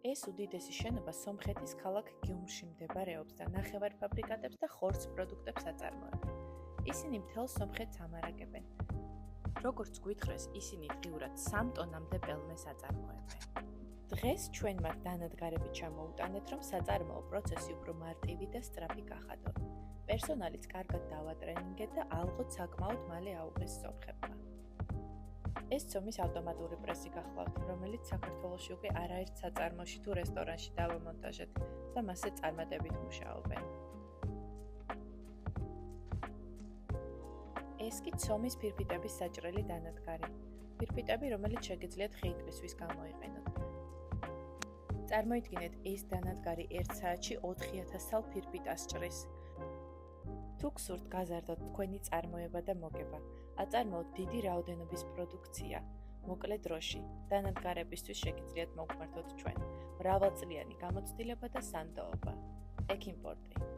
ეს უდიდესი შენობა სომხეთის ქალაქ გიუმრში მდებარეობს და ნახევარფაბრიკატებს და ხორცს პროდუქტებს აწარმოებენ. ისინი მთელ სომხეთს ამარაგებენ. როგორც გვითხრეს, ისინი დღიურად 3 ტონამდე პელმეს აწარმოებენ. დღეს ჩვენ მათ დანადგარებით ჩამოუტანეთ, რომ საწარმოო პროცესი უფრო მარტივი და სწრაფი გახადონ. პერსონალიც კარგად დავატრენინგეთ და ალბათ საკმაოდ მალე აუღეს სომხებმა. ეს ცომის ავტომატური პრესი გახლავთ, რომელიც საქართველოში უკვე არაერთ საწარმოში თუ რესტორანში დავამონტაჟეთ და მასზე წარმატებით მუშაობენ. ეს კი ცომის ფირფიტების საჭრელი დანადგარი. ფირფიტები, რომელიც შეგიძლიათ ხეიტვისთვის გამოიყენოთ. წარმოიდგინეთ, ეს დანადგარი 1 საათში 4000 სალ ფირფიტას ჭრის. თუ გსურთ გაზარდოთ თქვენი წარმოება და მოგება, აწარმოოთ დიდი რაოდენობის პროდუქცია, მოკლე დროში. დანადგარებისთვის შეგიძლიათ მოგმართოთ ჩვენ. მრავალწლიანი გამოცდილება და სანდოობა. ექიმპორტი.